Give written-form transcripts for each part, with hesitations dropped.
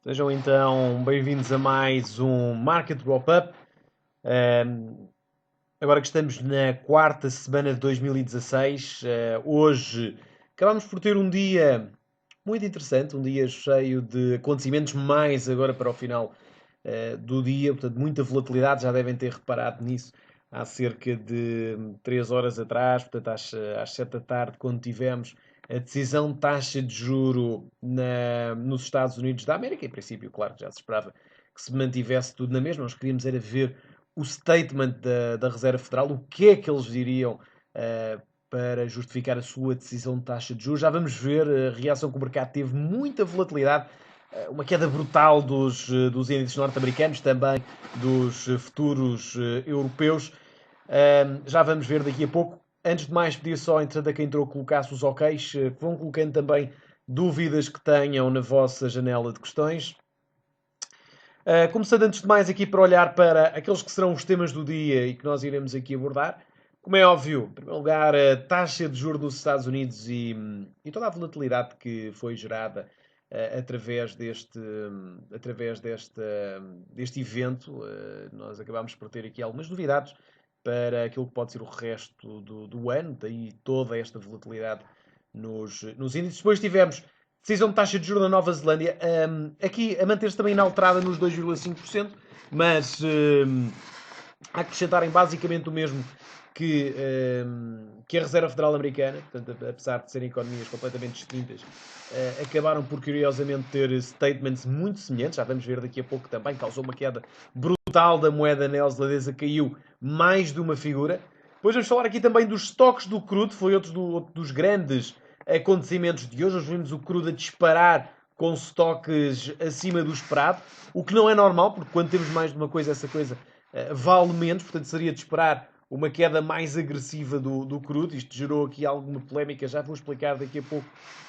Sejam então bem-vindos a mais um Market Wrap-Up. Agora que estamos na quarta semana de 2016, hoje acabamos por ter um dia muito interessante, um dia cheio de acontecimentos, mais agora para o final do dia, portanto, muita volatilidade, já devem ter reparado nisso há cerca de 3 horas atrás, portanto, às 7 da tarde, quando tivemos a decisão de taxa de juro nos Estados Unidos da América. Em princípio, claro, já se esperava que se mantivesse tudo na mesma. Nós queríamos era ver o statement da Reserva Federal, o que é que eles diriam para justificar a sua decisão de taxa de juros. Já vamos ver a reação que o mercado teve, muita volatilidade, uma queda brutal dos índices norte-americanos, também dos futuros europeus. Já vamos ver daqui a pouco. Antes de mais, pedir só, entretanto, a quem entrou colocasse os OKs, que vão colocando também dúvidas que tenham na vossa janela de questões. Começando antes de mais aqui para olhar para aqueles que serão os temas do dia e que nós iremos aqui abordar. Como é óbvio, em primeiro lugar, a taxa de juros dos Estados Unidos e toda a volatilidade que foi gerada deste evento. Nós acabámos por ter aqui algumas novidades para aquilo que pode ser o resto do ano, daí toda esta volatilidade nos índices. Depois tivemos decisão de taxa de juros na Nova Zelândia, aqui a manter-se também inalterada nos 2,5%, mas a acrescentarem basicamente o mesmo que a Reserva Federal Americana, portanto, apesar de serem economias completamente distintas, acabaram por curiosamente ter statements muito semelhantes. Já vamos ver daqui a pouco também. Causou uma queda brutal da moeda neozelandesa, caiu mais de uma figura. Depois vamos falar aqui também dos estoques do crudo, foi outro dos grandes acontecimentos de hoje. Hoje vimos o crudo a disparar com estoques acima do esperado, o que não é normal, porque quando temos mais de uma coisa, essa coisa vale menos, portanto seria de esperar uma queda mais agressiva do crudo. Isto gerou aqui alguma polémica, já vou explicar daqui a pouco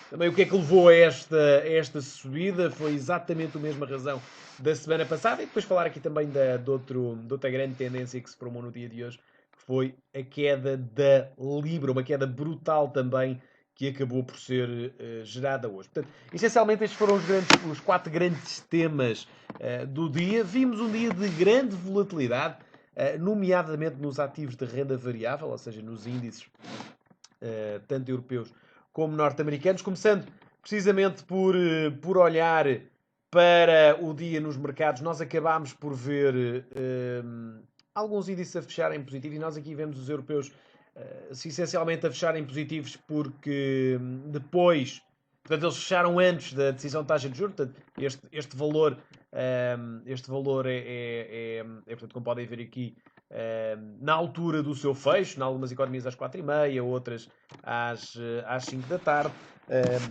também o que é que levou a esta subida. Foi exatamente a mesma razão da semana passada. E depois falar aqui também de outra grande tendência que se formou no dia de hoje, que foi a queda da Libra, uma queda brutal também que acabou por ser gerada hoje. Portanto, essencialmente estes foram os 4 grandes temas do dia. Vimos um dia de grande volatilidade, nomeadamente nos ativos de renda variável, ou seja, nos índices tanto europeus como norte-americanos, começando precisamente por olhar para o dia nos mercados. Nós acabámos por ver alguns índices a fecharem positivo, e nós aqui vemos os europeus essencialmente a fecharem positivos porque depois, portanto, eles fecharam antes da decisão de taxa de juros. Portanto, este valor portanto, como podem ver aqui, na altura do seu fecho, em algumas economias às 4h30, outras às 5 da tarde.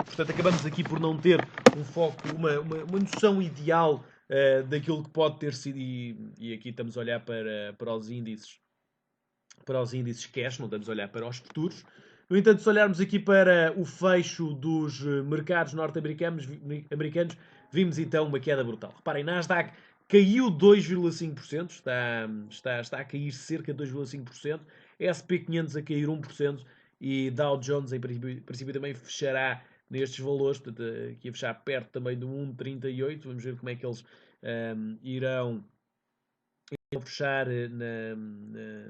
Portanto, acabamos aqui por não ter um foco, uma noção ideal daquilo que pode ter sido, e aqui estamos a olhar para os índices cash, não estamos a olhar para os futuros. No entanto, se olharmos aqui para o fecho dos mercados norte-americanos, vimos então uma queda brutal. Reparem, Nasdaq caiu 2,5%, está a cair cerca de 2,5%, SP500 a cair 1%, e Dow Jones em princípio também fechará nestes valores, portanto aqui a fechar perto também do 1,38. Vamos ver como é que eles irão fechar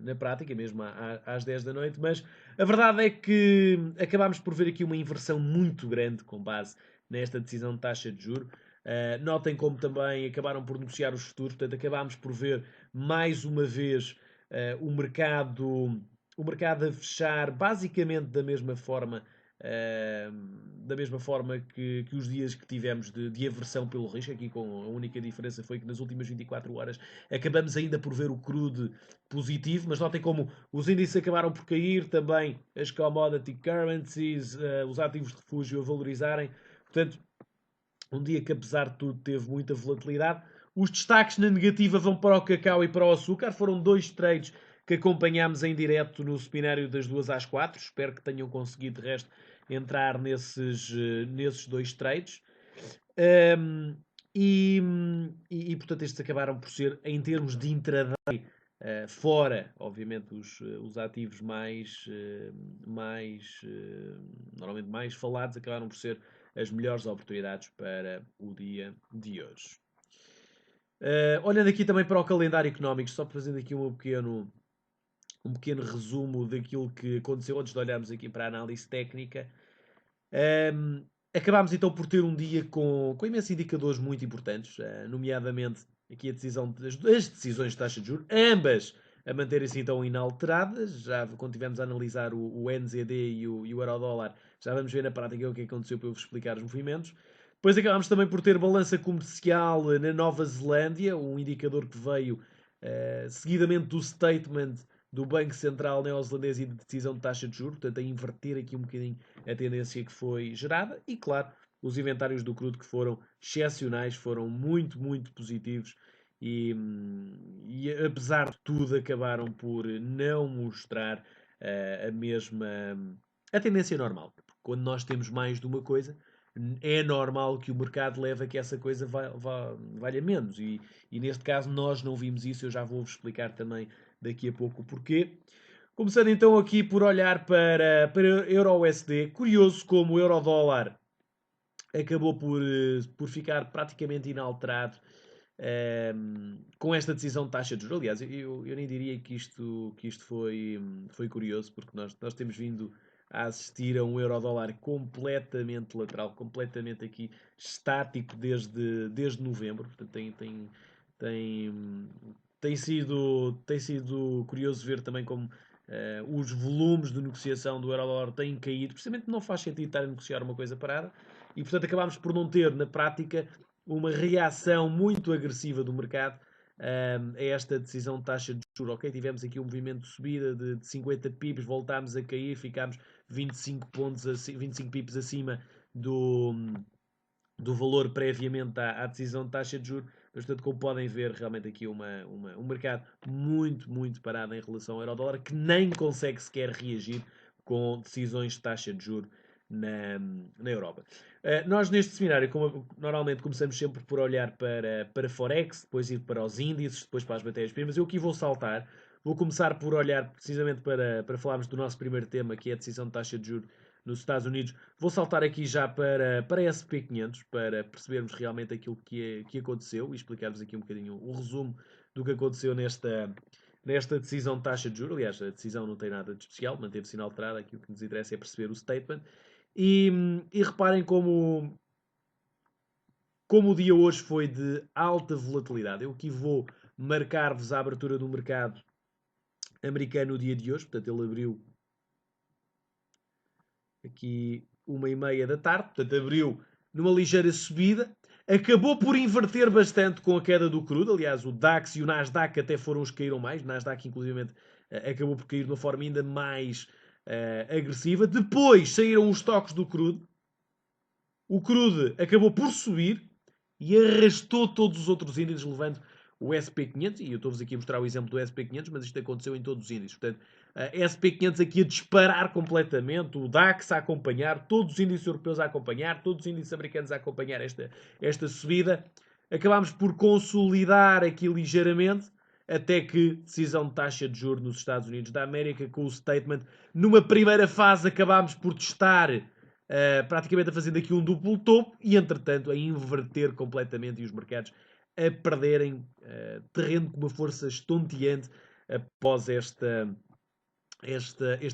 na prática, mesmo às 10 da noite. Mas a verdade é que acabámos por ver aqui uma inversão muito grande com base nesta decisão de taxa de juros. Notem como também acabaram por negociar os futuros, portanto acabámos por ver mais uma vez o mercado a fechar basicamente da mesma forma que os dias que tivemos de aversão pelo risco. Aqui com a única diferença foi que nas últimas 24 horas acabamos ainda por ver o crude positivo, mas notem como os índices acabaram por cair, também as commodity currencies, os ativos de refúgio a valorizarem. Portanto, um dia que apesar de tudo teve muita volatilidade. Os destaques na negativa vão para o cacau e para o açúcar. Foram 2 trades que acompanhámos em direto no seminário das 2 às 4. Espero que tenham conseguido, de resto, entrar nesses 2 trades. Portanto, estes acabaram por ser, em termos de intraday, fora, obviamente, os ativos normalmente mais falados, acabaram por ser as melhores oportunidades para o dia de hoje. Olhando aqui também para o calendário económico, só fazendo aqui um pequeno resumo daquilo que aconteceu antes de olharmos aqui para a análise técnica. Acabámos então por ter um dia com imensos indicadores muito importantes, nomeadamente aqui as decisões de taxa de juros, ambas a manterem-se então inalteradas. Já quando tivemos a analisar o NZD e o Eurodólar, já vamos ver na prática o que aconteceu para eu vos explicar os movimentos. Depois acabámos também por ter balança comercial na Nova Zelândia, um indicador que veio seguidamente do statement do Banco Central Neozelandês e de decisão de taxa de juros, portanto a inverter aqui um bocadinho a tendência que foi gerada. E claro, os inventários do crudo que foram excepcionais, foram muito, muito positivos e apesar de tudo acabaram por não mostrar a tendência normal. Quando nós temos mais de uma coisa, é normal que o mercado leve a que essa coisa valha menos. E neste caso nós não vimos isso, eu já vou-vos explicar também daqui a pouco o porquê. Começando então aqui por olhar para Euro-USD. Curioso como o Euro-Dólar acabou por ficar praticamente inalterado com esta decisão de taxa de juros. Aliás, eu nem diria que isto foi curioso, porque nós temos vindo a assistir a um euro-dólar completamente lateral, completamente aqui estático desde novembro. Portanto, tem sido curioso ver também como os volumes de negociação do euro-dólar têm caído. Precisamente não faz sentido estar a negociar uma coisa parada. E, portanto, acabámos por não ter, na prática, uma reação muito agressiva do mercado a esta decisão de taxa de juros. Ok, tivemos aqui um movimento de subida de 50 pips, voltámos a cair, ficámos 25 pips acima do valor previamente à decisão de taxa de juros. Mas, portanto, como podem ver, realmente aqui um mercado muito, muito parado em relação ao euro-dólar, que nem consegue sequer reagir com decisões de taxa de juros na Europa. Nós neste seminário, normalmente começamos sempre por olhar para Forex, depois ir para os índices, depois para as matérias-primas. Eu aqui vou saltar, vou começar por olhar precisamente para falarmos do nosso primeiro tema, que é a decisão de taxa de juros nos Estados Unidos. Vou saltar aqui já para SP500, para percebermos realmente aquilo que aconteceu e explicar-vos aqui um bocadinho o resumo do que aconteceu nesta decisão de taxa de juros. Aliás, a decisão não tem nada de especial, manteve-se inalterada. Aquilo que nos interessa é perceber o statement. E reparem como o dia hoje foi de alta volatilidade. Eu aqui vou marcar-vos a abertura do mercado americano no dia de hoje. Portanto, ele abriu aqui 1h30 da tarde. Portanto, abriu numa ligeira subida. Acabou por inverter bastante com a queda do crudo. Aliás, o DAX e o Nasdaq até foram os que caíram mais. O Nasdaq, inclusive, acabou por cair de uma forma ainda mais agressiva. Depois saíram os toques do crudo. O crudo acabou por subir e arrastou todos os outros índices, levando o SP500. E eu estou-vos aqui a mostrar o exemplo do SP500, mas isto aconteceu em todos os índices. Portanto, SP500 aqui a disparar completamente, o DAX a acompanhar, todos os índices europeus a acompanhar, todos os índices americanos a acompanhar esta subida. Acabámos por consolidar aqui ligeiramente, até que decisão de taxa de juros nos Estados Unidos da América, com o statement. Numa primeira fase acabámos por testar praticamente a fazer aqui um duplo topo e, entretanto, a inverter completamente e os mercados a perderem terreno com uma força estonteante após este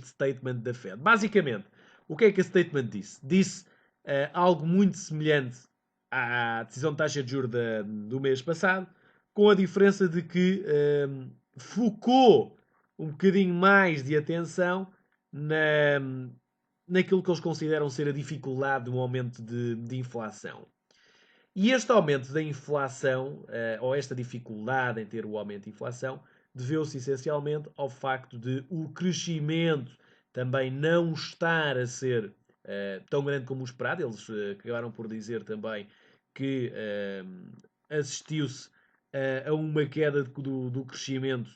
statement da Fed. Basicamente, o que é que a statement disse? Disse algo muito semelhante à decisão de taxa de juros do mês passado, com a diferença de que focou um bocadinho mais de atenção naquilo que eles consideram ser a dificuldade do aumento de inflação. E este aumento da inflação, ou esta dificuldade em ter o aumento de inflação, deveu-se essencialmente ao facto de o crescimento também não estar a ser tão grande como o esperado. Eles acabaram por dizer também que assistiu-se a uma queda do crescimento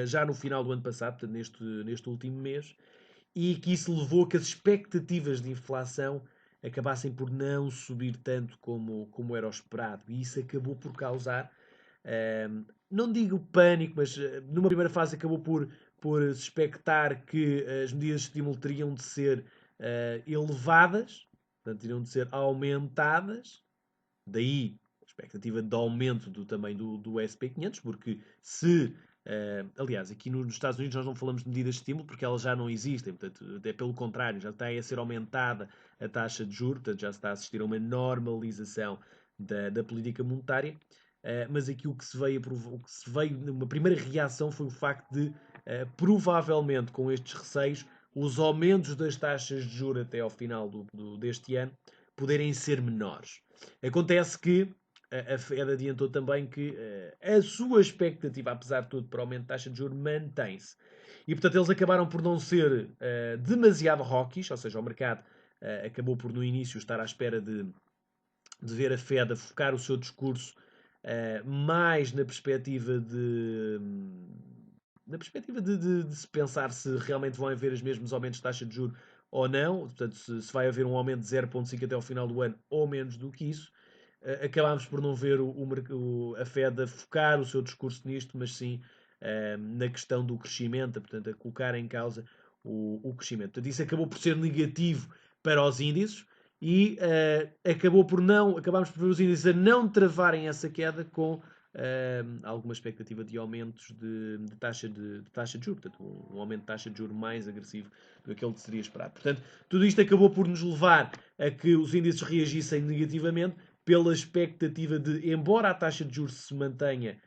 já no final do ano passado, portanto, neste último mês, e que isso levou a que as expectativas de inflação acabassem por não subir tanto como era o esperado. E isso acabou por causar, não digo pânico, mas numa primeira fase acabou por se expectar que as medidas de estímulo teriam de ser elevadas, portanto, teriam de ser aumentadas, daí a expectativa de aumento também do SP500, porque se, aliás, aqui nos Estados Unidos nós não falamos de medidas de estímulo porque elas já não existem, portanto, é pelo contrário, já está a ser aumentada a taxa de juros, portanto, já se está a assistir a uma normalização da política monetária, mas aqui o que se veio, uma primeira reação foi o facto de, provavelmente com estes receios, os aumentos das taxas de juros até ao final deste ano poderem ser menores. Acontece que a Fed adiantou também que a sua expectativa, apesar de tudo, para o aumento de taxa de juros mantém-se. E, portanto, eles acabaram por não ser demasiado hawkish, ou seja, o mercado acabou por, no início, estar à espera de ver a Fed a focar o seu discurso mais na perspectiva de se pensar se realmente vão haver os mesmos aumentos de taxa de juros ou não, portanto, se vai haver um aumento de 0,5 até ao final do ano ou menos do que isso. Acabámos por não ver a Fed a focar o seu discurso nisto, mas sim na questão do crescimento, portanto, a colocar em causa o crescimento. Portanto, isso acabou por ser negativo para os índices e acabámos por ver os índices a não travarem essa queda com alguma expectativa de aumentos de taxa de juros, portanto, um aumento de taxa de juros mais agressivo do que aquele que seria esperado. Portanto, tudo isto acabou por nos levar a que os índices reagissem negativamente pela expectativa de, embora a taxa de juros se mantenha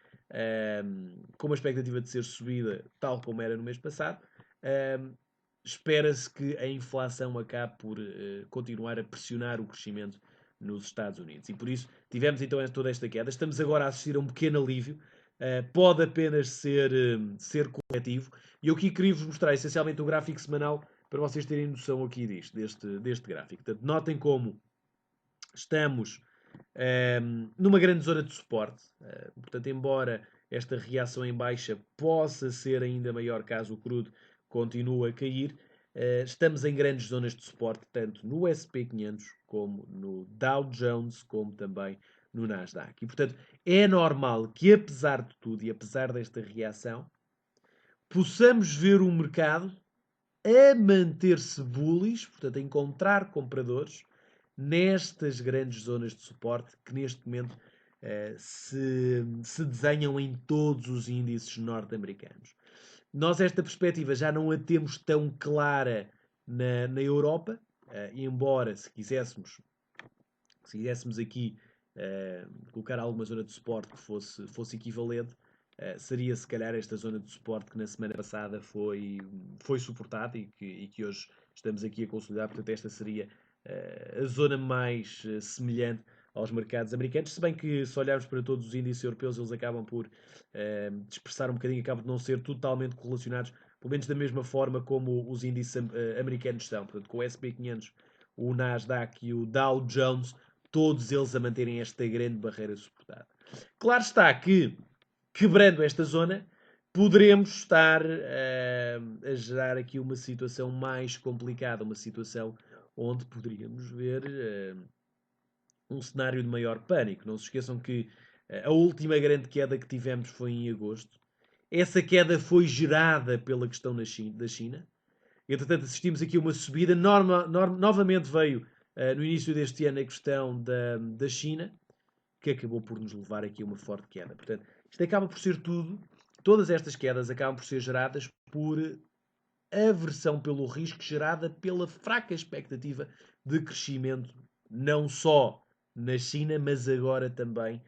com uma expectativa de ser subida, tal como era no mês passado, espera-se que a inflação acabe por continuar a pressionar o crescimento nos Estados Unidos. E por isso tivemos então toda esta queda. Estamos agora a assistir a um pequeno alívio. Pode apenas ser coletivo. E eu aqui queria-vos mostrar essencialmente o gráfico semanal para vocês terem noção aqui deste gráfico. Portanto, notem como estamos numa grande zona de suporte. Portanto, embora esta reação em baixa possa ser ainda maior caso o crudo continue a cair, estamos em grandes zonas de suporte, tanto no SP500 como no Dow Jones, como também no Nasdaq. E, portanto, é normal que, apesar de tudo e apesar desta reação, possamos ver o mercado a manter-se bullish, portanto, a encontrar compradores nestas grandes zonas de suporte que neste momento se desenham em todos os índices norte-americanos. Nós esta perspectiva já não a temos tão clara na Europa, embora se quiséssemos aqui colocar alguma zona de suporte que fosse equivalente, seria se calhar esta zona de suporte que na semana passada foi suportada e que hoje estamos aqui a consolidar. Portanto, esta seria a zona mais semelhante aos mercados americanos, se bem que se olharmos para todos os índices europeus, eles acabam por dispersar um bocadinho, acabam de não ser totalmente correlacionados, pelo menos da mesma forma como os índices americanos são. Portanto, com o SP500, o Nasdaq e o Dow Jones, todos eles a manterem esta grande barreira suportada. Claro está que, quebrando esta zona, poderemos estar a gerar aqui uma situação mais complicada, uma situação onde poderíamos ver um cenário de maior pânico. Não se esqueçam que a última grande queda que tivemos foi em agosto. Essa queda foi gerada pela questão da China. Entretanto, assistimos aqui a uma subida. Novamente veio no início deste ano a questão da China, que acabou por nos levar aqui a uma forte queda. Portanto, isto acaba por ser tudo. Todas estas quedas acabam por ser geradas por aversão pelo risco gerada pela fraca expectativa de crescimento, não só na China, mas agora também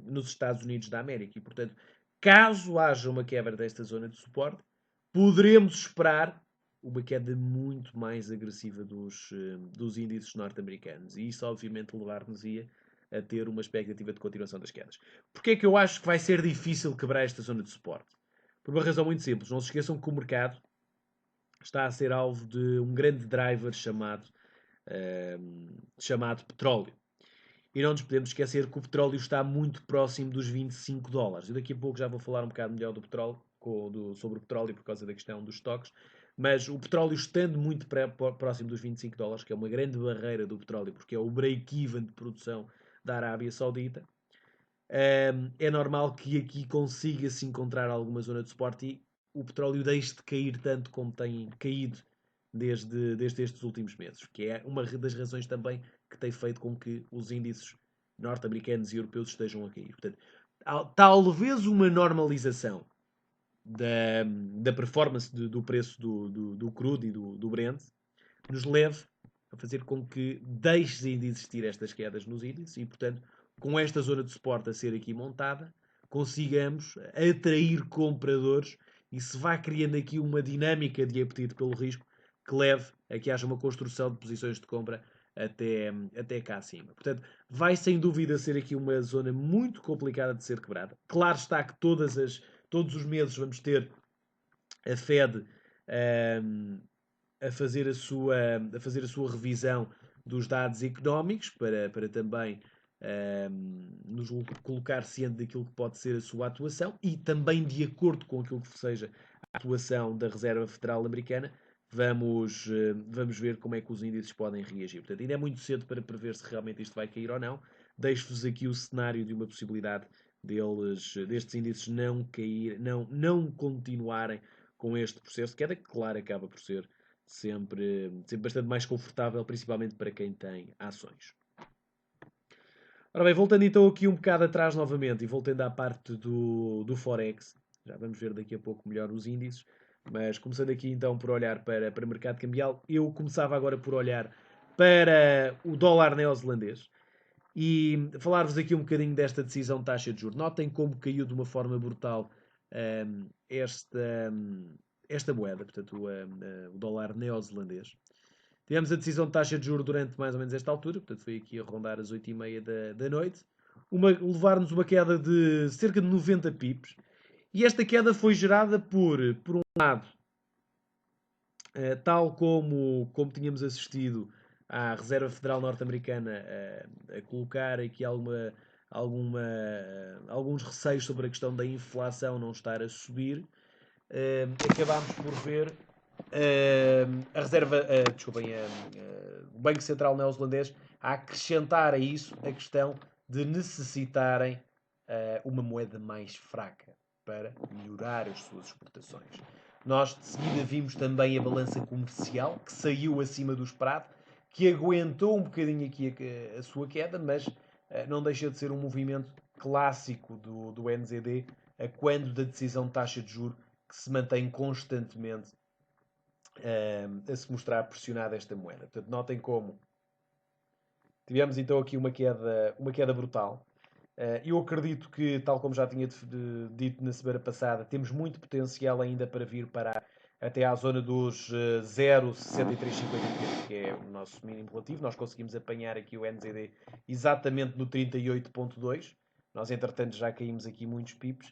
nos Estados Unidos da América. E, portanto, caso haja uma quebra desta zona de suporte, poderemos esperar uma queda muito mais agressiva dos índices norte-americanos. E isso, obviamente, levar-nos-ia a ter uma expectativa de continuação das quedas. Porquê é que eu acho que vai ser difícil quebrar esta zona de suporte? Por uma razão muito simples. Não se esqueçam que o mercado está a ser alvo de um grande driver chamado petróleo. E não nos podemos esquecer que o petróleo está muito próximo dos $25. Eu daqui a pouco já vou falar um bocado melhor do petróleo, sobre o petróleo por causa da questão dos estoques. Mas o petróleo estando muito próximo dos $25, que é uma grande barreira do petróleo, porque é o break-even de produção da Arábia Saudita, é normal que aqui consiga-se encontrar alguma zona de suporte e o petróleo deixe de cair tanto como tem caído desde estes últimos meses, que é uma das razões também que tem feito com que os índices norte-americanos e europeus estejam a cair. Portanto, talvez uma normalização da performance do preço do crudo e do Brent nos leve a fazer com que deixem de existir estas quedas nos índices e, portanto, com esta zona de suporte a ser aqui montada, consigamos atrair compradores e se vá criando aqui uma dinâmica de apetite pelo risco que leve a que haja uma construção de posições de compra até cá acima. Portanto, vai sem dúvida ser aqui uma zona muito complicada de ser quebrada. Claro está que todos os meses vamos ter a Fed a fazer a sua revisão dos dados económicos para também nos colocar ciente daquilo que pode ser a sua atuação e também de acordo com aquilo que seja a atuação da Reserva Federal Americana, vamos ver como é que os índices podem reagir. Portanto, ainda é muito cedo para prever se realmente isto vai cair ou não. Deixo-vos aqui o cenário de uma possibilidade destes índices não cair, não continuarem com este processo de queda, que claro acaba por ser sempre bastante mais confortável, principalmente para quem tem ações. Ora bem, voltando então aqui um bocado atrás novamente e voltando à parte do Forex, já vamos ver daqui a pouco melhor os índices, mas começando aqui então por olhar para o mercado cambial, eu começava agora por olhar para o dólar neozelandês e falar-vos aqui um bocadinho desta decisão de taxa de juros. Notem como caiu de uma forma brutal esta moeda, portanto o dólar neozelandês. Tivemos a decisão de taxa de juros durante mais ou menos esta altura, portanto foi aqui a rondar as 8h30 da noite, levar-nos uma queda de cerca de 90 pips, e esta queda foi gerada por um lado, tal como tínhamos assistido à Reserva Federal Norte-Americana a colocar aqui alguns receios sobre a questão da inflação não estar a subir, acabámos por ver a Reserva, o Banco Central Neozelandês a acrescentar a isso a questão de necessitarem uma moeda mais fraca para melhorar as suas exportações. Nós de seguida vimos também a balança comercial que saiu acima do esperado, que aguentou um bocadinho aqui a sua queda, mas não deixa de ser um movimento clássico do NZD a quando da decisão de taxa de juros que se mantém constantemente a se mostrar pressionada esta moeda. Portanto, notem como tivemos então aqui uma queda brutal. Eu acredito que, tal como já tinha dito na semana passada, temos muito potencial ainda para vir até à zona dos 0,6353, que é o nosso mínimo relativo. Nós conseguimos apanhar aqui o NZD exatamente no 38.2. Nós, entretanto, já caímos aqui muitos pips.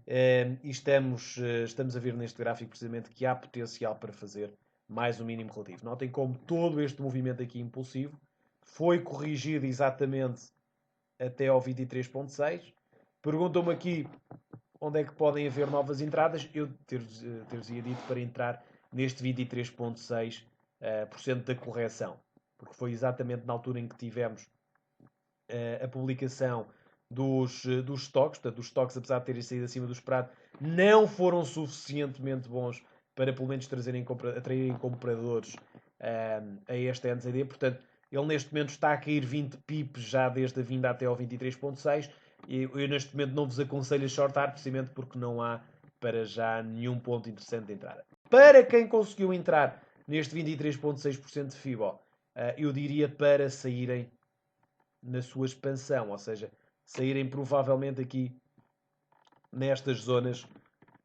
E estamos a ver neste gráfico precisamente que há potencial para fazer mais um mínimo relativo. Notem como todo este movimento aqui impulsivo foi corrigido exatamente até ao 23.6. Perguntam-me aqui onde é que podem haver novas entradas. Eu ter-vos-ia dito para entrar neste 23.6% da correção, porque foi exatamente na altura em que tivemos a publicação dos stocks. Portanto, os stocks, apesar de terem saído acima do esperado, não foram suficientemente bons para pelo menos atraírem compradores a este NZD. Portanto, ele neste momento está a cair 20 pips já desde a vinda até ao 23.6. Eu neste momento não vos aconselho a shortar, precisamente porque não há para já nenhum ponto interessante de entrada. Para quem conseguiu entrar neste 23.6% de FIBO, eu diria para saírem na sua expansão, ou seja, saírem provavelmente aqui nestas zonas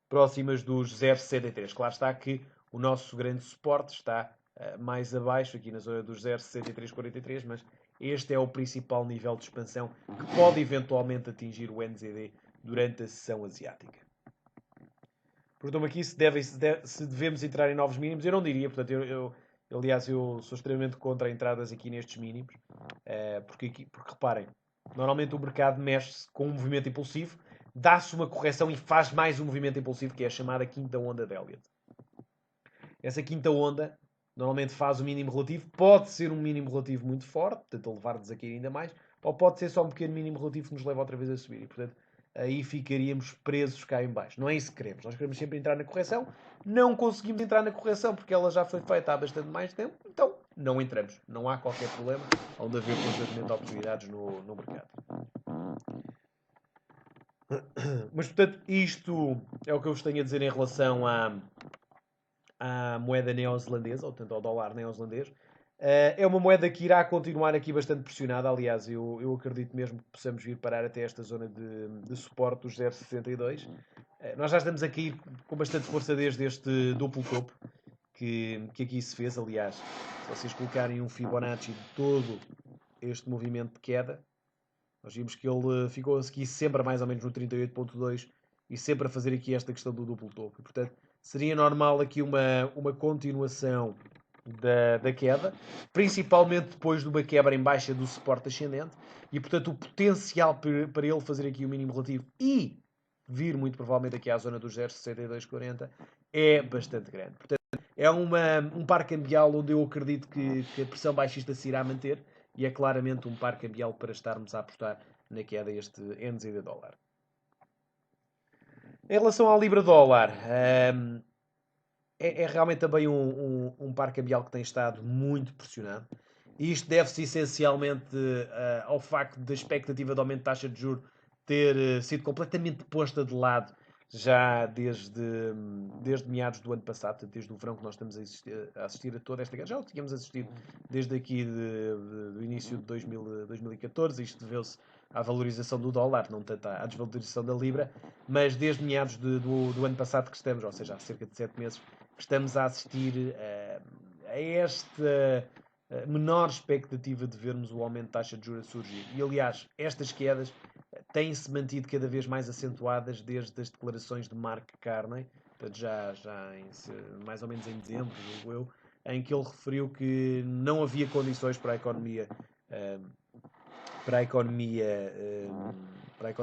próximas dos 0,63. Claro está que o nosso grande suporte está mais abaixo, aqui na zona dos 0,6343, mas este é o principal nível de expansão que pode eventualmente atingir o NZD durante a sessão asiática. Perguntam-me aqui se devemos entrar em novos mínimos. Eu não diria, portanto, aliás, eu sou extremamente contra entradas aqui nestes mínimos, porque reparem, normalmente o mercado mexe-se com um movimento impulsivo, dá-se uma correção e faz mais um movimento impulsivo, que é a chamada quinta onda de Elliott. Essa quinta onda normalmente faz o mínimo relativo, pode ser um mínimo relativo muito forte, portanto a levar-nos a cair ainda mais, ou pode ser só um pequeno mínimo relativo que nos leva outra vez a subir. E, portanto, aí ficaríamos presos cá em baixo. Não é isso que queremos. Nós queremos sempre entrar na correção. Não conseguimos entrar na correção porque ela já foi feita há bastante mais tempo. Então, não entramos. Não há qualquer problema onde haver constantemente oportunidades no mercado. Mas, portanto, isto é o que eu vos tenho a dizer em relação à moeda neozelandesa, ou portanto ao dólar neozelandês. É uma moeda que irá continuar aqui bastante pressionada. Aliás, eu acredito mesmo que possamos vir parar até esta zona de suporte dos 0,62. Nós já estamos a cair com bastante força desde este duplo topo que aqui se fez. Aliás, se vocês colocarem um Fibonacci de todo este movimento de queda, nós vimos que ele ficou aqui sempre mais ou menos no 38.2 e sempre a fazer aqui esta questão do duplo topo. Portanto, seria normal aqui uma continuação da queda, principalmente depois de uma quebra em baixa do suporte ascendente, e portanto o potencial para ele fazer aqui o mínimo relativo e vir muito provavelmente aqui à zona dos 0,6240 é bastante grande. Portanto, é um par cambial onde eu acredito que a pressão baixista se irá manter e é claramente um par cambial para estarmos a apostar na queda deste NZD dólar. Em relação à Libra dólar, é realmente também um par cambial que tem estado muito pressionado. E isto deve-se essencialmente ao facto da expectativa de aumento de taxa de juros ter sido completamente posta de lado já desde meados do ano passado, desde o verão que nós estamos a assistir a toda esta guerra. Já o tínhamos assistido desde aqui do início de 2014. Isto deveu-se à valorização do dólar, não tanto à desvalorização da Libra, mas desde meados do ano passado que estamos, ou seja, há cerca de 7 meses, que estamos a assistir a esta menor expectativa de vermos o aumento de taxa de juros a surgir. E, aliás, estas quedas têm-se mantido cada vez mais acentuadas desde as declarações de Mark Carney, já mais ou menos em dezembro, digo eu, em que ele referiu que não havia condições para a economia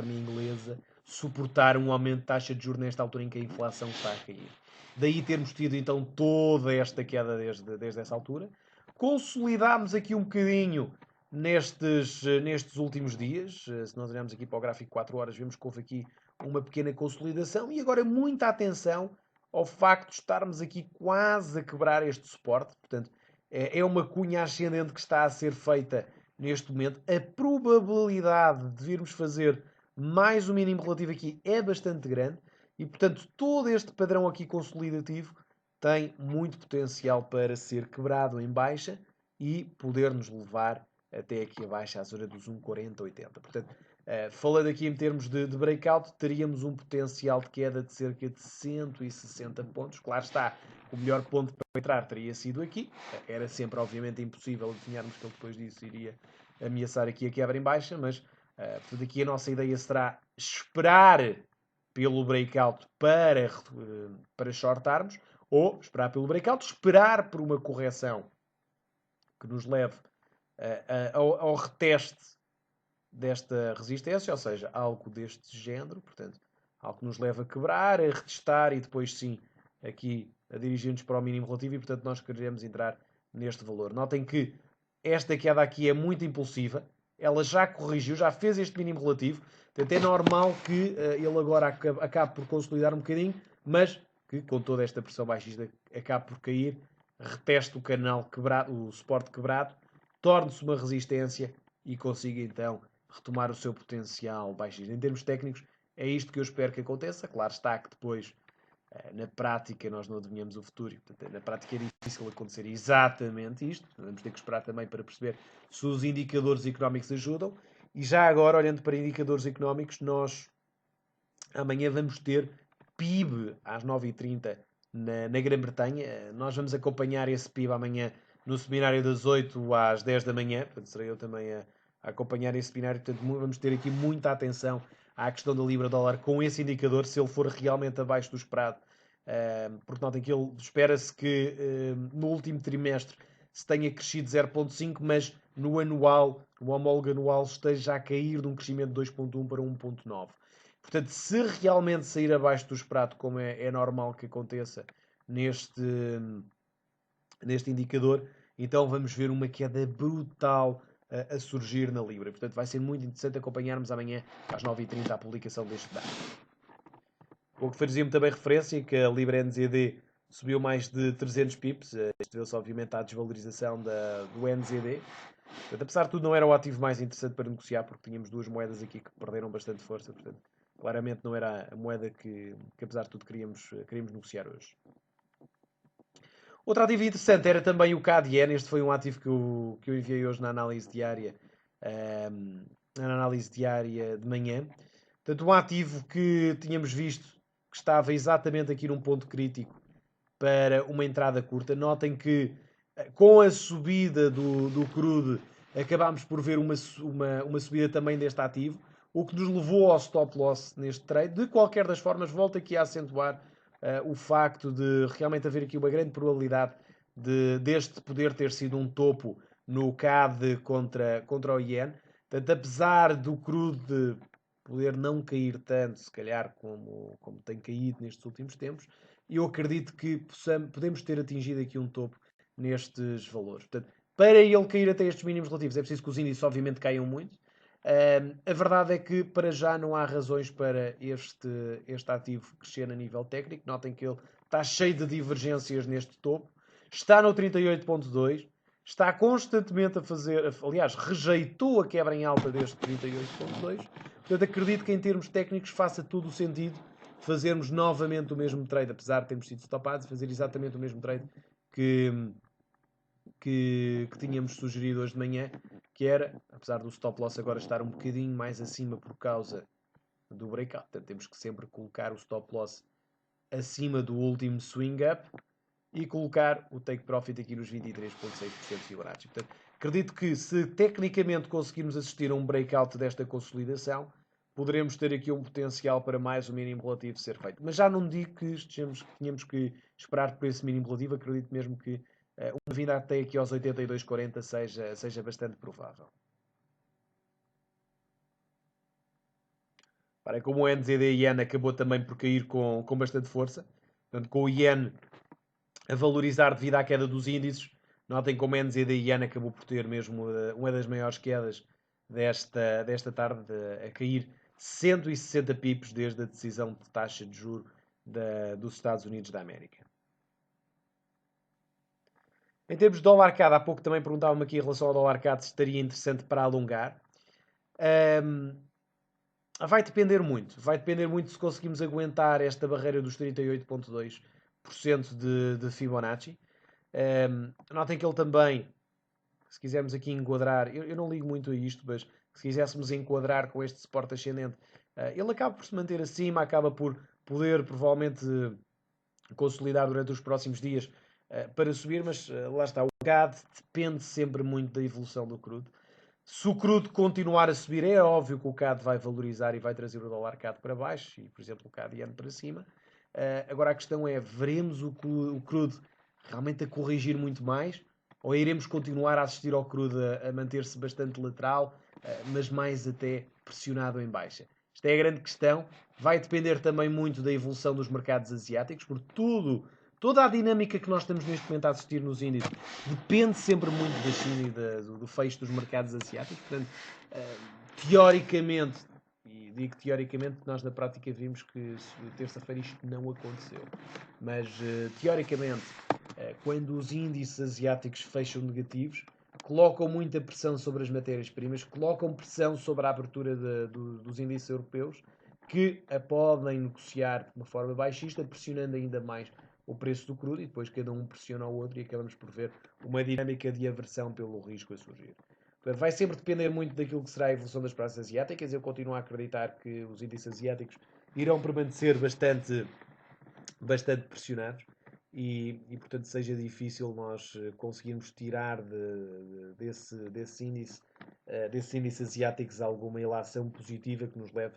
inglesa suportar um aumento de taxa de juros nesta altura em que a inflação está a cair. Daí termos tido então toda esta queda desde essa altura. Consolidámos aqui um bocadinho nestes últimos dias. Se nós olharmos aqui para o gráfico 4 horas, vemos que houve aqui uma pequena consolidação e agora muita atenção ao facto de estarmos aqui quase a quebrar este suporte. Portanto, é uma cunha ascendente que está a ser feita neste momento. A probabilidade de virmos fazer mais o mínimo relativo aqui é bastante grande e, portanto, todo este padrão aqui consolidativo tem muito potencial para ser quebrado em baixa e poder nos levar até aqui abaixo à zona dos 1,4080. Portanto, falando aqui em termos de breakout, teríamos um potencial de queda de cerca de 160 pontos. Claro está, o melhor ponto para entrar teria sido aqui. Era sempre, obviamente, impossível adivinharmos que ele depois disso iria ameaçar aqui a quebra em baixa, mas portanto, aqui a nossa ideia será esperar pelo breakout para shortarmos, ou esperar pelo breakout, esperar por uma correção que nos leve ao reteste desta resistência, ou seja, algo deste género, portanto, algo que nos leva a quebrar, a retestar e depois sim, aqui a dirigir-nos para o mínimo relativo e, portanto, nós queremos entrar neste valor. Notem que esta queda aqui é muito impulsiva, ela já corrigiu, já fez este mínimo relativo, portanto, é normal que ele agora acabe por consolidar um bocadinho, mas que com toda esta pressão baixista acabe por cair, reteste o canal quebrado, o suporte quebrado, torne-se uma resistência e consiga então retomar o seu potencial baixista. Em termos técnicos, é isto que eu espero que aconteça. Claro está que depois, na prática, nós não adivinhamos o futuro. Portanto, na prática é difícil acontecer exatamente isto. Vamos ter que esperar também para perceber se os indicadores económicos ajudam. E já agora, olhando para indicadores económicos, nós amanhã vamos ter PIB às 9h30 na Grã-Bretanha. Nós vamos acompanhar esse PIB amanhã no seminário das 8 às 10 da manhã. Portanto, serei eu também a acompanhar esse seminário. Portanto, vamos ter aqui muita atenção à questão da Libra-Dólar com esse indicador, se ele for realmente abaixo do esperado. Porque notem que ele espera-se que no último trimestre se tenha crescido 0,5, mas no anual, o homólogo anual esteja a cair de um crescimento de 2,1 para 1,9. Portanto, se realmente sair abaixo do esperado, como é normal que aconteça neste indicador, então vamos ver uma queda brutal a surgir na Libra. Portanto, vai ser muito interessante acompanharmos amanhã às 9h30 a publicação deste dado. O que fazia-me também referência que a Libra NZD subiu mais de 300 pips. Isto deu-se obviamente à desvalorização do NZD. Portanto, apesar de tudo, não era o ativo mais interessante para negociar, porque tínhamos duas moedas aqui que perderam bastante força. Portanto, claramente não era a moeda que apesar de tudo, queríamos negociar hoje. Outro ativo interessante era também o CAD-IEN. Este foi um ativo que eu enviei hoje na análise diária, de manhã. Portanto, um ativo que tínhamos visto que estava exatamente aqui num ponto crítico para uma entrada curta. Notem que com a subida do crude acabámos por ver uma subida também deste ativo, o que nos levou ao stop loss neste trade. De qualquer das formas, volto aqui a acentuar o facto de realmente haver aqui uma grande probabilidade deste poder ter sido um topo no CAD contra o Yen. Portanto, apesar do crude poder não cair tanto, se calhar, como tem caído nestes últimos tempos, eu acredito que podemos ter atingido aqui um topo nestes valores. Portanto, para ele cair até estes mínimos relativos, é preciso que os índices, obviamente, caiam muito. A verdade é que, para já, não há razões para este ativo crescer a nível técnico. Notem que ele está cheio de divergências neste topo. Está no 38.2. Está constantemente a fazer... Aliás, rejeitou a quebra em alta deste 38.2. Portanto, acredito que, em termos técnicos, faça todo o sentido fazermos novamente o mesmo trade, apesar de termos sido stopados, fazer exatamente o mesmo trade que tínhamos sugerido hoje de manhã, que era, apesar do stop loss agora estar um bocadinho mais acima por causa do breakout, portanto temos que sempre colocar o stop loss acima do último swing up e colocar o take profit aqui nos 23.6% de Fibonacci. Portanto, acredito que se tecnicamente conseguirmos assistir a um breakout desta consolidação, poderemos ter aqui um potencial para mais um mínimo relativo ser feito. Mas já não digo que tínhamos que esperar por esse mínimo relativo, acredito mesmo que uma vinda até aqui aos 82,40 seja bastante provável. Para como o NZD Yen acabou também por cair com bastante força, portanto, com o Yen a valorizar devido à queda dos índices, notem como o NZD Yen acabou por ter mesmo uma das maiores quedas desta tarde, a cair 160 pips desde a decisão de taxa de juros dos Estados Unidos da América. Em termos de dólar CAD, há pouco também perguntava-me aqui em relação ao dólar CAD se estaria interessante para alongar. Vai depender muito. Vai depender muito se conseguimos aguentar esta barreira dos 38,2% de Fibonacci. Notem que ele também, se quisermos aqui enquadrar, eu não ligo muito a isto, mas se quiséssemos enquadrar com este suporte ascendente, ele acaba por se manter acima, acaba por poder provavelmente consolidar durante os próximos dias para subir, mas lá está, o CAD depende sempre muito da evolução do crudo. Se o crudo continuar a subir, é óbvio que o CAD vai valorizar e vai trazer o dólar CAD para baixo e, por exemplo, o CAD yen para cima. Agora a questão é, veremos o crudo realmente a corrigir muito mais ou iremos continuar a assistir ao crudo a manter-se bastante lateral, mas mais até pressionado em baixa? Esta é a grande questão. Vai depender também muito da evolução dos mercados asiáticos, porque toda a dinâmica que nós estamos neste momento a assistir nos índices depende sempre muito da China e do fecho dos mercados asiáticos. Portanto, teoricamente, e digo teoricamente, nós na prática vimos que terça-feira isto não aconteceu. Mas, teoricamente, quando os índices asiáticos fecham negativos, colocam muita pressão sobre as matérias-primas, colocam pressão sobre a abertura dos índices europeus, que a podem negociar de uma forma baixista, pressionando ainda mais o preço do crudo, e depois cada um pressiona o outro e acabamos por ver uma dinâmica de aversão pelo risco a surgir. Portanto, vai sempre depender muito daquilo que será a evolução das praças asiáticas. Eu continuo a acreditar que os índices asiáticos irão permanecer bastante pressionados e portanto seja difícil nós conseguirmos tirar desses índices asiáticos alguma ilação positiva que nos leve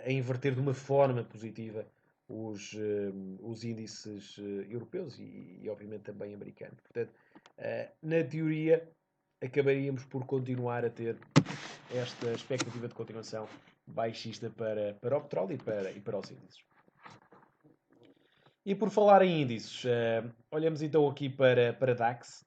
a inverter de uma forma positiva os índices europeus e obviamente também americanos. Portanto, na teoria acabaríamos por continuar a ter esta expectativa de continuação baixista para o petróleo e para os índices. E por falar em índices, olhamos então aqui para DAX.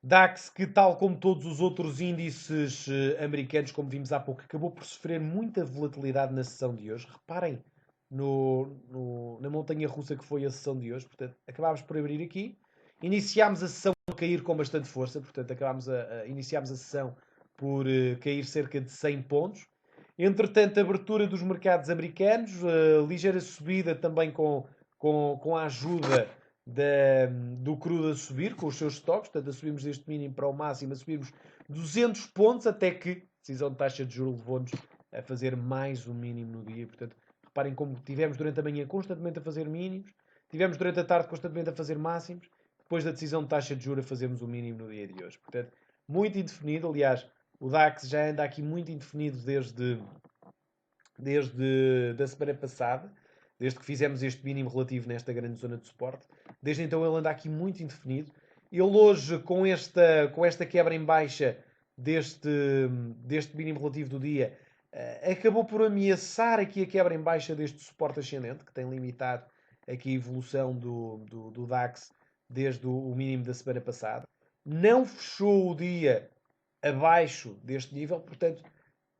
DAX, que tal como todos os outros índices americanos, como vimos há pouco, acabou por sofrer muita volatilidade na sessão de hoje. Reparem na montanha russa que foi a sessão de hoje. Portanto, acabámos por abrir aqui. Iniciámos a sessão a cair com bastante força. Portanto, iniciámos a sessão por cair cerca de 100 pontos. Entretanto, abertura dos mercados americanos, ligeira subida também com a ajuda do crudo a subir, com os seus estoques, portanto, a subimos deste mínimo para o máximo, a subirmos 200 pontos, até que a decisão de taxa de juros levou-nos a fazer mais um mínimo no dia. Portanto, reparem como tivemos durante a manhã constantemente a fazer mínimos, tivemos durante a tarde constantemente a fazer máximos, depois da decisão de taxa de juros a fazermos o mínimo no dia de hoje. Portanto, muito indefinido, aliás, o DAX já anda aqui muito indefinido desde a semana passada, desde que fizemos este mínimo relativo nesta grande zona de suporte. Desde então ele anda aqui muito indefinido. Ele hoje, com esta quebra em baixa deste mínimo relativo do dia, acabou por ameaçar aqui a quebra em baixa deste suporte ascendente, que tem limitado aqui a evolução do DAX desde o mínimo da semana passada. Não fechou o dia abaixo deste nível, portanto,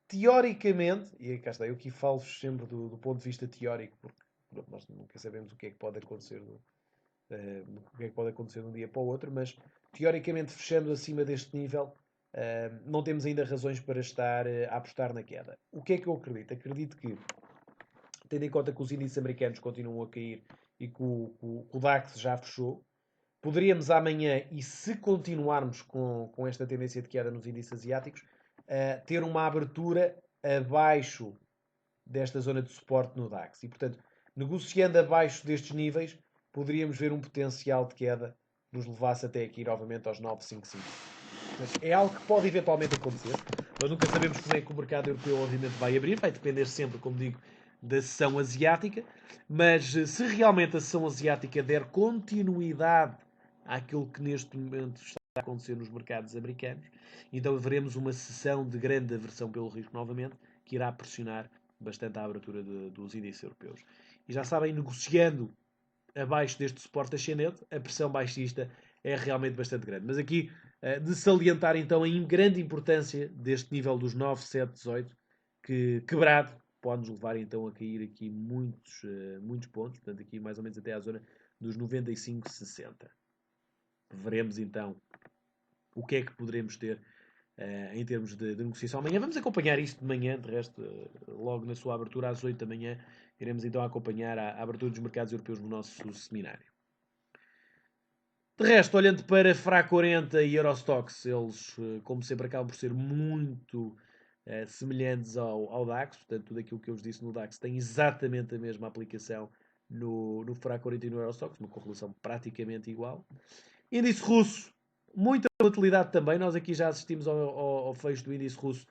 teoricamente, e cá está, eu aqui falo-vos sempre do ponto de vista teórico, porque nós nunca sabemos o que é que pode acontecer o que é que pode acontecer de um dia para o outro, mas teoricamente fechando acima deste nível, não temos ainda razões para estar a apostar na queda. O que é que eu acredito? Acredito que, tendo em conta que os índices americanos continuam a cair e que o DAX já fechou, poderíamos amanhã, e se continuarmos com esta tendência de queda nos índices asiáticos, ter uma abertura abaixo desta zona de suporte no DAX. E, portanto, negociando abaixo destes níveis, poderíamos ver um potencial de queda que nos levasse até aqui novamente aos 955. Portanto, é algo que pode eventualmente acontecer. Nós nunca sabemos como é que o mercado europeu, obviamente, vai abrir. Vai depender sempre, como digo, da sessão asiática. Mas se realmente a sessão asiática der continuidade àquilo que neste momento está a acontecer nos mercados americanos, então veremos uma sessão de grande aversão pelo risco novamente, que irá pressionar bastante a abertura dos índices europeus. E já sabem, negociando abaixo deste suporte ascendente, a pressão baixista é realmente bastante grande. Mas aqui, de salientar então a grande importância deste nível dos 9, 7, 18, que quebrado pode-nos levar então a cair aqui muitos pontos, portanto aqui mais ou menos até à zona dos 95, 60. Veremos então o que é que poderemos ter em termos de negociação amanhã. Vamos acompanhar isto de manhã, de resto, logo na sua abertura às 8 da manhã, iremos então acompanhar a abertura dos mercados europeus no nosso seminário. De resto, olhando para FRA 40 e Eurostoxx, eles, como sempre, acabam por ser muito semelhantes ao DAX, portanto, tudo aquilo que eu vos disse no DAX tem exatamente a mesma aplicação no FRA 40 e no Eurostoxx, uma correlação praticamente igual. Índice russo, muita volatilidade também. Nós aqui já assistimos ao fecho do índice russo.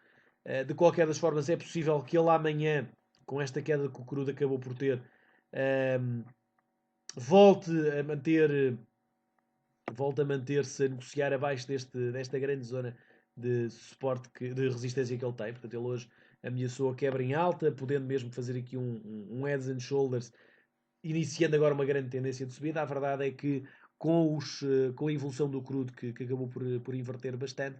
De qualquer das formas, é possível que ele amanhã, com esta queda que o crudo acabou por ter, volte a manter-se a negociar abaixo desta grande zona de suporte, de resistência que ele tem. Portanto, ele hoje ameaçou a quebra em alta, podendo mesmo fazer aqui um heads and shoulders, iniciando agora uma grande tendência de subida. A verdade é que com a evolução do crudo que acabou por inverter bastante,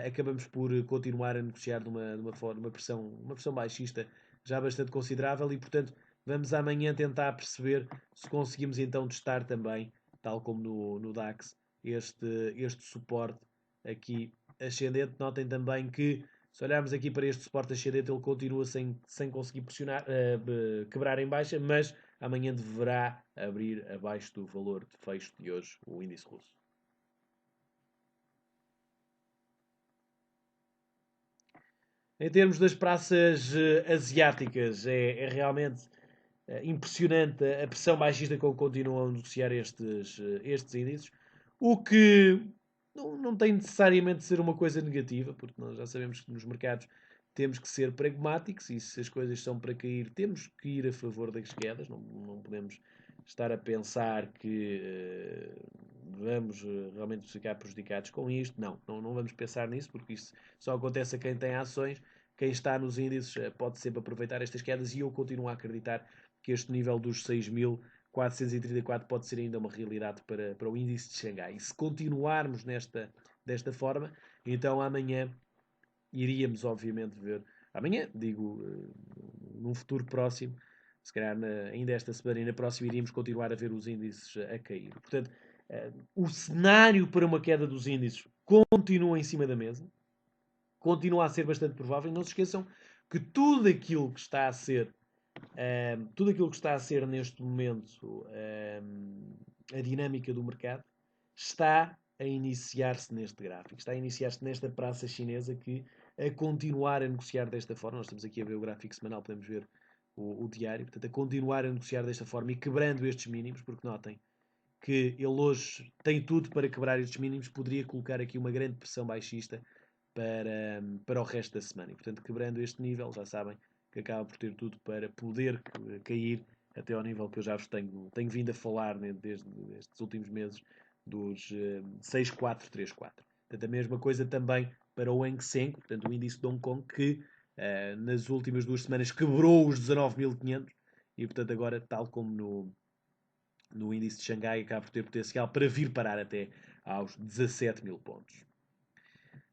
acabamos por continuar a negociar numa pressão baixista já bastante considerável e, portanto, vamos amanhã tentar perceber se conseguimos então testar também, tal como no DAX, este suporte aqui ascendente. Notem também que, se olharmos aqui para este suporte ascendente, ele continua sem conseguir pressionar, quebrar em baixa, mas amanhã deverá abrir abaixo do valor de fecho de hoje, o índice russo. Em termos das praças asiáticas, é realmente impressionante a pressão baixista com que continuam a negociar estes índices, o que não tem necessariamente de ser uma coisa negativa, porque nós já sabemos que nos mercados temos que ser pragmáticos e se as coisas são para cair, temos que ir a favor das quedas, não podemos estar a pensar que vamos realmente ficar prejudicados com isto. Não vamos pensar nisso, porque isso só acontece a quem tem ações. Quem está nos índices pode sempre aproveitar estas quedas e eu continuo a acreditar que este nível dos 6.434 pode ser ainda uma realidade para o índice de Xangai. E se continuarmos desta forma, então amanhã iríamos, obviamente, ver. Amanhã, digo, num futuro próximo, se calhar ainda esta semana e na próxima, iríamos continuar a ver os índices a cair. Portanto, o cenário para uma queda dos índices continua em cima da mesa, continua a ser bastante provável. Não se esqueçam que tudo aquilo que está a ser neste momento a dinâmica do mercado está a iniciar-se neste gráfico, está a iniciar-se nesta praça chinesa que a continuar a negociar desta forma. Nós estamos aqui a ver o gráfico semanal, podemos ver o diário, portanto, a continuar a negociar desta forma e quebrando estes mínimos, porque notem que ele hoje tem tudo para quebrar estes mínimos, poderia colocar aqui uma grande pressão baixista para o resto da semana. E, portanto, quebrando este nível, já sabem que acaba por ter tudo para poder cair até ao nível que eu já vos tenho vindo a falar, né, desde estes últimos meses, dos 6,434. Portanto, a mesma coisa também para o Hang Seng, portanto, o índice de Hong Kong, que nas últimas 2 semanas quebrou os 19.500 e, portanto, agora, tal como no índice de Xangai, acaba por ter potencial para vir parar até aos 17.000 pontos.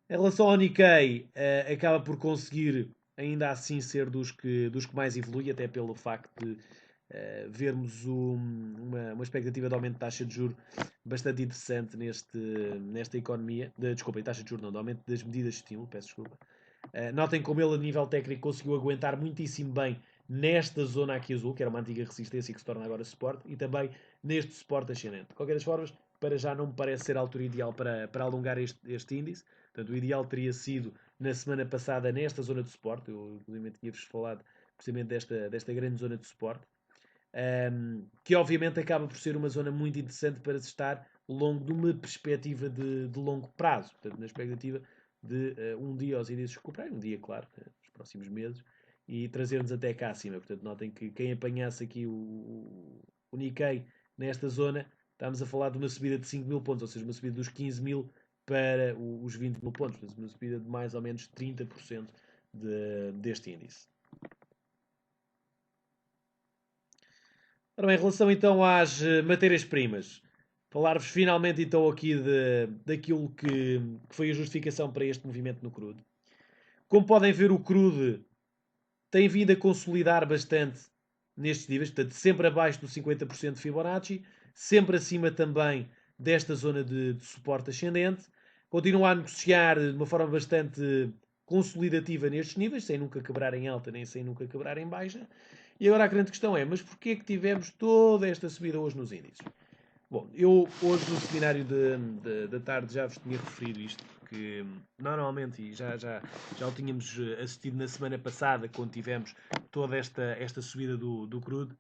Em relação ao Nikkei, acaba por conseguir ainda assim ser dos que mais evolui, até pelo facto de vermos uma expectativa de aumento de taxa de juros bastante interessante nesta economia. Desculpem, taxa de juros não, de aumento das medidas de estímulo, peço desculpa. Notem como ele, a nível técnico, conseguiu aguentar muitíssimo bem nesta zona aqui azul, que era uma antiga resistência e que se torna agora suporte, e também neste suporte ascendente. De qualquer das formas, para já não me parece ser a altura ideal para alongar este índice. Portanto, o ideal teria sido na semana passada nesta zona de suporte. Eu, inclusive, tinha-vos falado precisamente desta grande zona de suporte. Que obviamente acaba por ser uma zona muito interessante para se estar longo de uma perspectiva de longo prazo. Portanto, na expectativa de um dia os índices recuperarem, um dia, claro, nos próximos meses, e trazer-nos até cá acima. Portanto, notem que quem apanhasse aqui o Nikkei nesta zona, estamos a falar de uma subida de 5.000 pontos, ou seja, uma subida dos 15.000 para os 20.000 pontos, portanto, uma subida de mais ou menos 30% deste índice. Ora bem, em relação então às matérias-primas, falar-vos finalmente então aqui daquilo que foi a justificação para este movimento no crudo. Como podem ver, o crudo tem vindo a consolidar bastante nestes níveis, portanto, sempre abaixo do 50% de Fibonacci, sempre acima também desta zona de suporte ascendente. Continua a negociar de uma forma bastante consolidativa nestes níveis, sem nunca quebrar em alta nem sem nunca quebrar em baixa. E agora a grande questão é, mas porquê é que tivemos toda esta subida hoje nos índices? Bom, eu hoje no seminário da tarde já vos tinha referido isto, porque normalmente, e já o tínhamos assistido na semana passada, quando tivemos toda esta subida do crudo,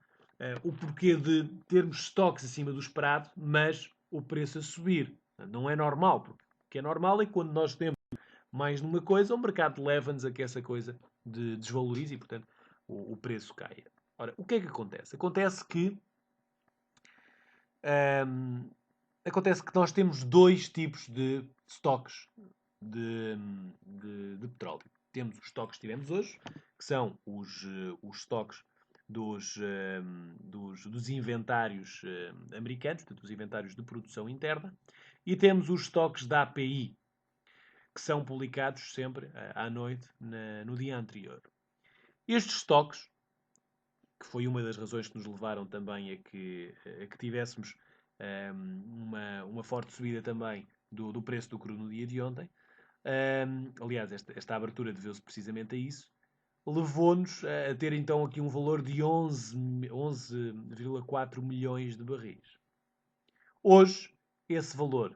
o porquê de termos estoques acima do esperado, mas o preço a subir. Não é normal, porque o que é normal é quando nós temos mais numa coisa, o mercado leva-nos a que essa coisa desvalorize e, portanto, o preço caia. Ora, o que é que acontece? Um, acontece que nós temos 2 tipos de estoques de petróleo. Temos os estoques que tivemos hoje, que são os estoques dos inventários americanos, portanto, os inventários de produção interna, e temos os estoques da API, que são publicados sempre à noite, no dia anterior. Estes estoques, que foi uma das razões que nos levaram também a que tivéssemos uma forte subida também do preço do cru no dia de ontem. Aliás, esta abertura deveu-se precisamente a isso. Levou-nos a ter então aqui um valor de 11,4 milhões de barris. Hoje, esse valor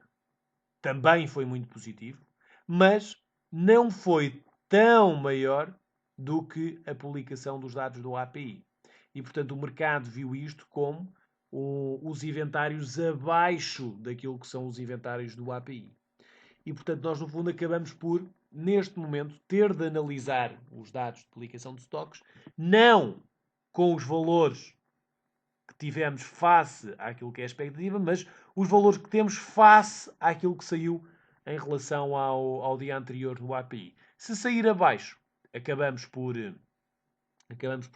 também foi muito positivo, mas não foi tão maior do que a publicação dos dados do API. E, portanto, o mercado viu isto como os inventários abaixo daquilo que são os inventários do API. E, portanto, nós, no fundo, acabamos por, neste momento, ter de analisar os dados de publicação de estoques, não com os valores que tivemos face àquilo que é a expectativa, mas os valores que temos face àquilo que saiu em relação ao dia anterior no API. Se sair abaixo, acabamos por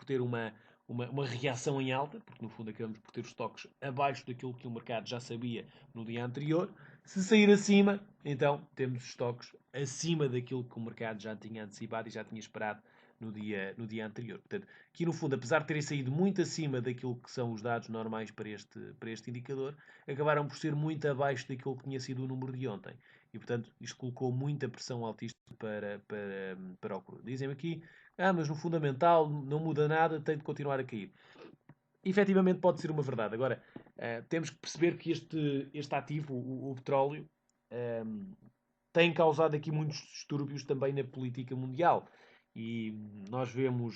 ter uma reação em alta, porque no fundo acabamos por ter os estoques abaixo daquilo que o mercado já sabia no dia anterior. Se sair acima, então temos estoques acima daquilo que o mercado já tinha antecipado e já tinha esperado no dia anterior. Portanto, aqui no fundo, apesar de terem saído muito acima daquilo que são os dados normais para este indicador, acabaram por ser muito abaixo daquilo que tinha sido o número de ontem. E, portanto, isto colocou muita pressão altíssima para o crudo. Dizem-me aqui, mas no fundamental não muda nada, tem de continuar a cair. Efetivamente pode ser uma verdade. Agora, temos que perceber que este ativo, o petróleo, tem causado aqui muitos distúrbios também na política mundial. E nós vemos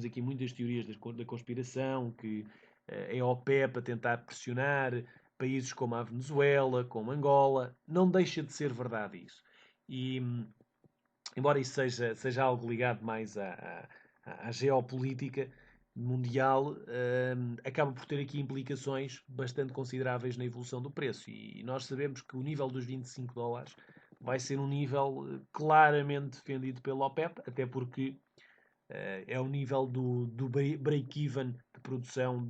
aqui muitas teorias da conspiração, que é a OPEP a tentar pressionar países como a Venezuela, como Angola. Não deixa de ser verdade isso. E, embora isso seja algo ligado mais à geopolítica mundial, acaba por ter aqui implicações bastante consideráveis na evolução do preço. E nós sabemos que o nível dos 25 dólares vai ser um nível claramente defendido pela OPEP, até porque é o nível do break-even de produção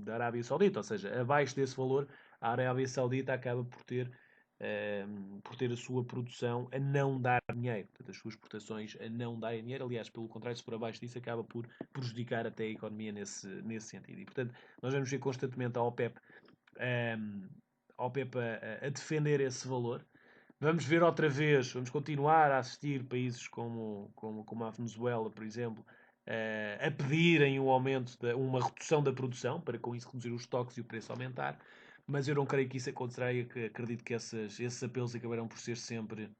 da Arábia Saudita, ou seja, abaixo desse valor, a Arábia Saudita acaba por ter a sua produção a não dar dinheiro, portanto, as suas exportações a não darem dinheiro. Aliás, pelo contrário, se for abaixo disso, acaba por prejudicar até a economia nesse sentido. E, portanto, nós vamos ver constantemente a OPEP a defender esse valor. Vamos ver outra vez, vamos continuar a assistir países como a Venezuela, por exemplo, a pedirem um aumento, uma redução da produção, para com isso reduzir os estoques e o preço aumentar. Mas eu não creio que isso acontecerá e acredito que esses apelos acabarão por ser sempre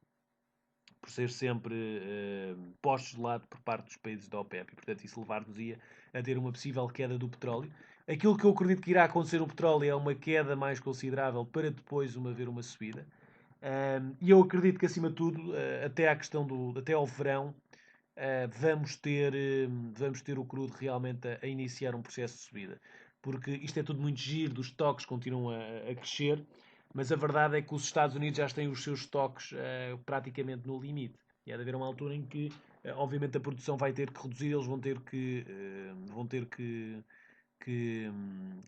postos de lado por parte dos países da OPEP. E, portanto, isso levar-nos-ia a ter uma possível queda do petróleo. Aquilo que eu acredito que irá acontecer no petróleo é uma queda mais considerável para depois haver uma subida. E eu acredito que, acima de tudo, até ao verão, vamos ter o crudo realmente a iniciar um processo de subida. Porque isto é tudo muito giro, os estoques continuam a crescer, mas a verdade é que os Estados Unidos já têm os seus estoques praticamente no limite. E há de haver uma altura em que, obviamente, a produção vai ter que reduzir, eles vão ter que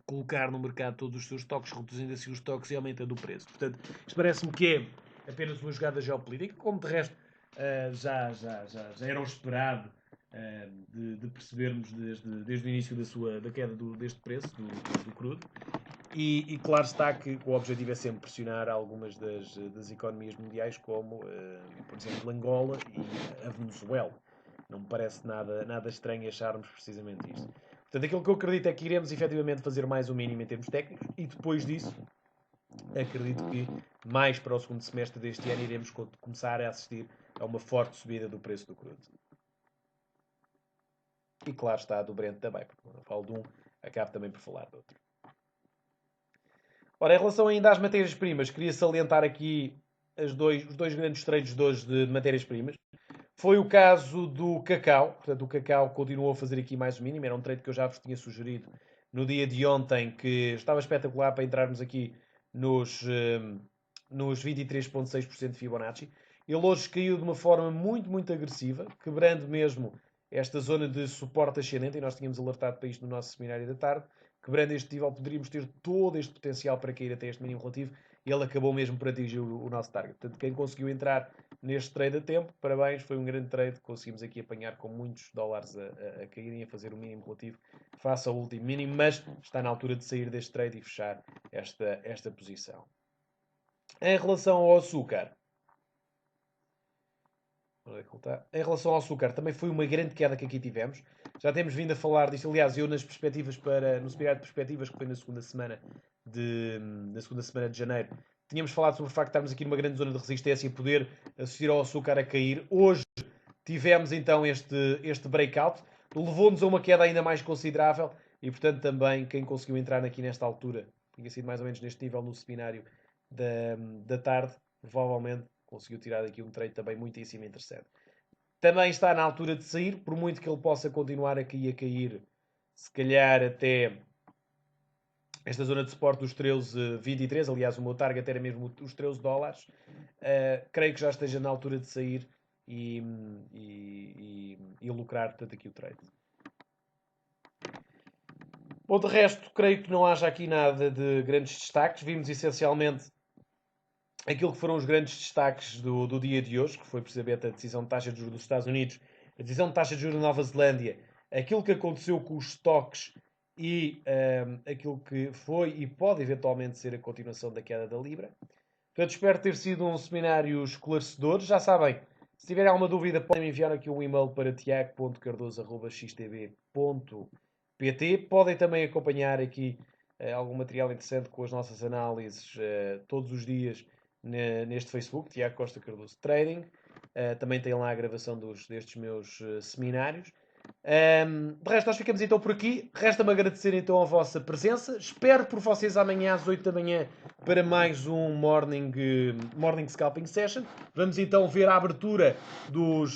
colocar no mercado todos os seus estoques, reduzindo assim os estoques e aumentando o preço. Portanto, isto parece-me que é apenas uma jogada geopolítica, como de resto já era o esperado de percebermos desde o início da queda deste preço, do crudo. E claro está que o objetivo é sempre pressionar algumas das economias mundiais, como, por exemplo, Angola e a Venezuela. Não me parece nada estranho acharmos precisamente isto. Portanto, aquilo que eu acredito é que iremos efetivamente fazer mais o mínimo em termos técnicos e depois disso, acredito que mais para o segundo semestre deste ano iremos começar a assistir a uma forte subida do preço do crudo. E claro está, do Brent também, porque quando eu falo de um, acabo também por falar de outro. Ora, em relação ainda às matérias-primas, queria salientar aqui os dois grandes trades de hoje de matérias-primas. Foi o caso do cacau. Portanto, o cacau continuou a fazer aqui mais o mínimo. Era um trade que eu já vos tinha sugerido no dia de ontem, que estava espetacular para entrarmos aqui nos 23,6% de Fibonacci. Ele hoje caiu de uma forma muito agressiva, quebrando mesmo esta zona de suporte ascendente, e nós tínhamos alertado para isto no nosso seminário da tarde. Quebrando este nível, poderíamos ter todo este potencial para cair até este mínimo relativo, e ele acabou mesmo por atingir o nosso target. Portanto, quem conseguiu entrar neste trade a tempo, parabéns, foi um grande trade. Conseguimos aqui apanhar com muitos dólares a caírem, a fazer o mínimo relativo face ao último mínimo, mas está na altura de sair deste trade e fechar esta posição. Em relação ao açúcar, em relação ao açúcar, também foi uma grande queda que aqui tivemos. Já temos vindo a falar disto. Aliás, eu nas perspectivas no seminário de perspectivas, que foi na segunda semana de janeiro, tínhamos falado sobre o facto de estarmos aqui numa grande zona de resistência e poder assistir ao açúcar a cair. Hoje tivemos então este breakout. Levou-nos a uma queda ainda mais considerável e, portanto, também quem conseguiu entrar aqui nesta altura, tinha sido mais ou menos neste nível no seminário da tarde, provavelmente conseguiu tirar aqui um trade também muitíssimo interessante. Também está na altura de sair, por muito que ele possa continuar aqui a cair, se calhar até esta zona de suporte dos 13,23. Aliás, o meu target era mesmo os 13 dólares. Creio que já esteja na altura de sair e lucrar, portanto, aqui o trade. Bom, de resto, creio que não haja aqui nada de grandes destaques. Vimos essencialmente aquilo que foram os grandes destaques do dia de hoje, que foi precisamente a decisão de taxa de juros dos Estados Unidos, a decisão de taxa de juros da Nova Zelândia, aquilo que aconteceu com os estoques e aquilo que foi e pode eventualmente ser a continuação da queda da Libra. Portanto, espero ter sido um seminário esclarecedor. Já sabem, se tiverem alguma dúvida, podem enviar aqui um e-mail para tiago.cardoso.xtb.pt. Podem também acompanhar aqui algum material interessante com as nossas análises todos os dias neste Facebook, Tiago Costa Cardoso Trading. Também tem lá a gravação destes meus seminários. De resto, nós ficamos então por aqui. Resta-me agradecer então a vossa presença. Espero por vocês amanhã às 8 da manhã para mais um Morning Scalping Session. Vamos então ver a abertura dos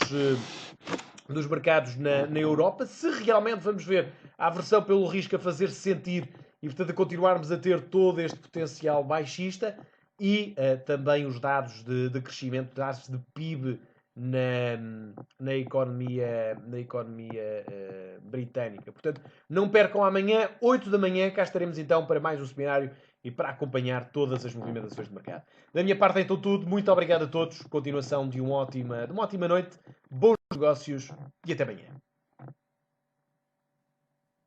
mercados na Europa. Se realmente vamos ver a aversão pelo risco a fazer-se sentir e, portanto, a continuarmos a ter todo este potencial baixista e também os dados de crescimento, dados de PIB na economia britânica. Portanto, não percam amanhã, 8 da manhã, cá estaremos então para mais um seminário e para acompanhar todas as movimentações de mercado. Da minha parte é então tudo. Muito obrigado a todos. Continuação de uma ótima noite. Bons negócios e até amanhã.